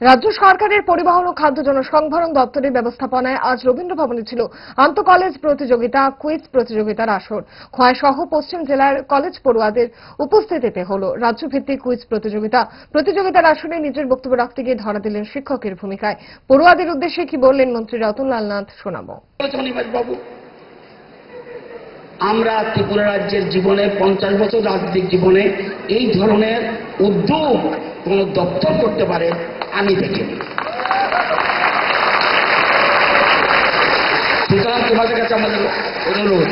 রাজ্য সরকারের পরিবহন ও খাদ্য জনসংভরণ দপ্তরের ব্যবস্থাপনায় আজ রবীন্দ্র ভবনে ছিল আন্তঃকলেজ প্রতিযোগিতা কুইজ প্রতিযোগিতার আসর। খোয়াই সহ পশ্চিম জেলার কলেজ পড়ুয়াদের উপস্থিতিতে হল রাজ্যভিত্তিক কুইজ প্রতিযোগিতার আসরে নিজের বক্তব্য রাখতে গিয়ে ধরা দিলেন শিক্ষকের ভূমিকায়। পড়ুয়াদের উদ্দেশ্যে কি বললেন মন্ত্রী রতনলাল নাথ শোনাবো। আমরা ত্রিপুরা রাজ্যের জীবনে 50 বছর রাজনৈতিক জীবনে এই ধরনের উদ্যোগ কোন দপ্তর করতে পারে আমি দেখিনি। সুতরাং তোমাদের কাছে আমাদের অনুরোধ,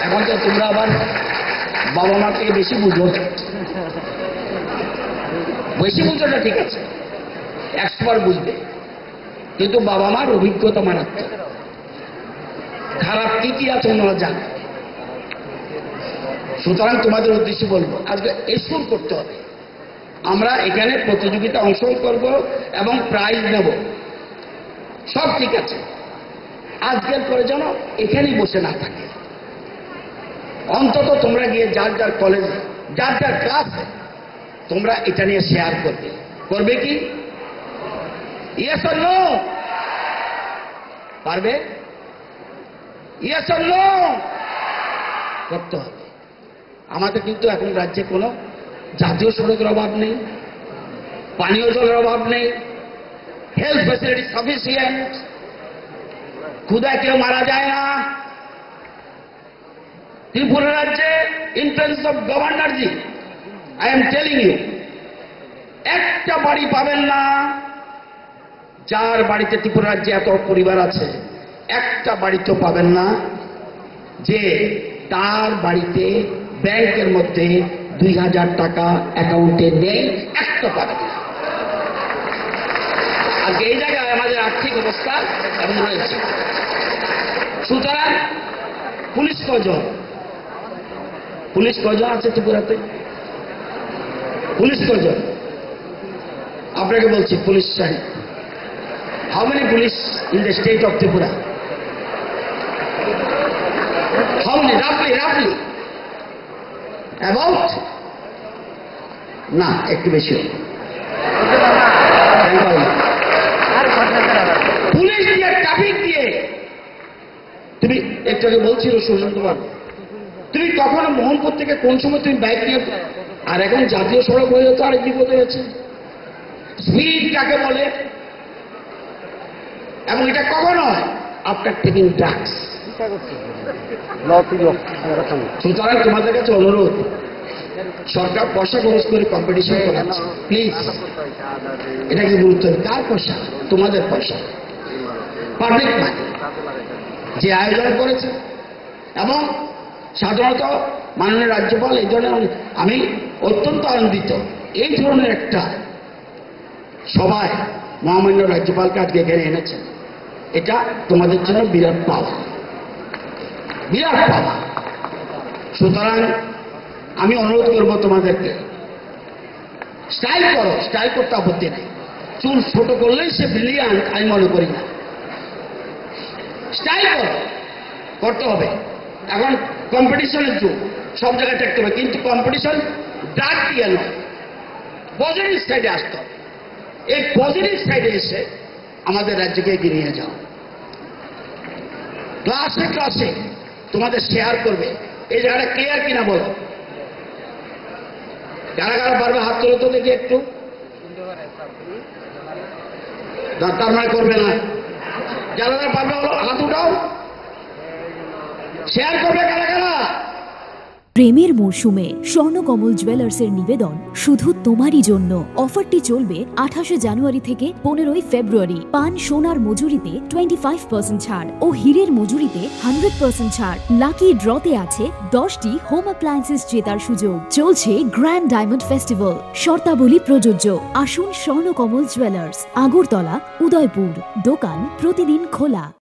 এখন তো তোমরা আবার বাবা মাকে বেশি বুঝো না, ঠিক আছে, 100 বার বুঝবে, কিন্তু বাবা মার অভিজ্ঞতা মারাত্মক। খারাপ কি আছে তোমরা জানো। সুতরাং তোমাদের উদ্দেশ্যে বলবো, আজকে স্কুল করতে হবে। আমরা এখানে প্রতিযোগিতা অংশগ্রহণ করব এবং প্রাইজ নেব, সব ঠিক আছে। আজকের পরে যেন এখানেই বসে না থাকে, অন্তত তোমরা গিয়ে যার যার কলেজে যার যার ক্লাসে তোমরা এটা নিয়ে শেয়ার করবে কি? Yes or no? পারবে? Yes or no? করতে হবে। আমাদের কিন্তু এখন রাজ্যে কোনো জাতীয় সড়কের অভাব নেই, পানীয় জলের অভাব নেই, হেলথ ফ্যাসিলিটি সাফিসিয়েন্ট, ক্ষুধায় কেউ মারা যায় না। ত্রিপুরা রাজ্যে ইন টার্মস অফ গভর্নরজি আই এম টেলিং ইউ, একটা বাড়ি পাবেন না যার বাড়িতে ত্রিপুরা রাজ্যে এত পরিবার আছে, একটা বাড়িতেও পাবেন না যে তার বাড়িতে ব্যাংকের মধ্যে 2000 টাকা অ্যাকাউন্টে নেই, একটা পাবেন না। আর এই জায়গায় আমাদের আর্থিক অবস্থা এমন রয়েছে। সুতরাং পুলিশ কজন আছে ত্রিপুরাতে? পুলিশ কজন? আপনাকে বলছি, পুলিশ সাহেব, how many police in the state of Tripura? How many রাফলি? অ্যাবাউট? না, একটু বেশি। পুলিশ দিয়ে ট্রাফিক দিয়ে তুমি একটু আগে বলছিল সুশান্ত বাবু, তুমি কখনো মোহনপুর থেকে কোন সময় তুমি বাইক নিয়ে, আর এখন জাতীয় সড়ক হয়ে যেত আরেক বিপদে আছে। স্পিড কাকে বলে? এবং এটা কখন হয়? After taking drugs. সুতরাং তোমাদের কাছে অনুরোধ, সরকার পয়সা খরচ করে কম্পিটিশন করাচ্ছে, প্লিজ এটাকে গুরুত্ব দিন। কার পয়সা? তোমাদের পয়সা, পাবলিক মানি, যে আয়োজন করেছে। এবং সাধারণত মাননীয় রাজ্যপাল এই ধরনের, আমি অত্যন্ত আনন্দিত এই ধরনের একটা সভায় মহামান্য রাজ্যপালকে আজকে এখানে এনেছেন। এটা তোমাদের জন্য বিরাট পাওয়া। সুতরাং আমি অনুরোধ করবো তোমাদেরকে, স্টাইল করো, স্টাইল করতে আপত্তি নেই। চুল ছোট করলেই সে ব্রিলিয়ান্ট আমি মনে করি না। স্টাইল করতে হবে। এখন কম্পিটিশনের যুগ, সব জায়গায় থাকতে হবে, কিন্তু কম্পিটিশন ডাক দিয়ে নয়, পজিটিভ সাইডে আসতে হবে। এই পজিটিভ সাইডে এসে আমাদের রাজ্যকে এগিয়ে নিয়ে যাও। ক্লাসে তোমাদের শেয়ার করবে। এই জায়গাটা ক্লিয়ার কিনা বলো? কারা পারবে হাত তোলো তো দেখি একটু। তার মানে করবে না। যারা পারবে হাত উঠাও, শেয়ার করবে কারা। প্রেমের মরশুমে স্বর্ণকমল জুয়েলার্সের নিবেদন শুধু তোমারই জন্য। অফারটি চলবে 28 জানুয়ারি থেকে 15 ফেব্রুয়ারি। পান সোনার মজুরিতে 25% ছাড় ও হীরের মজুরিতে 100% ছাড়। লাকি ড্রতে আছে 10টি হোম অ্যাপ্লায়েন্সেস জেতার সুযোগ। চলছে গ্র্যান্ড ডায়মন্ড ফেস্টিভ্যাল, শর্তাবলী প্রযোজ্য। আসুন স্বর্ণকমল জুয়েলার্স, আগরতলা, উদয়পুর। দোকান প্রতিদিন খোলা।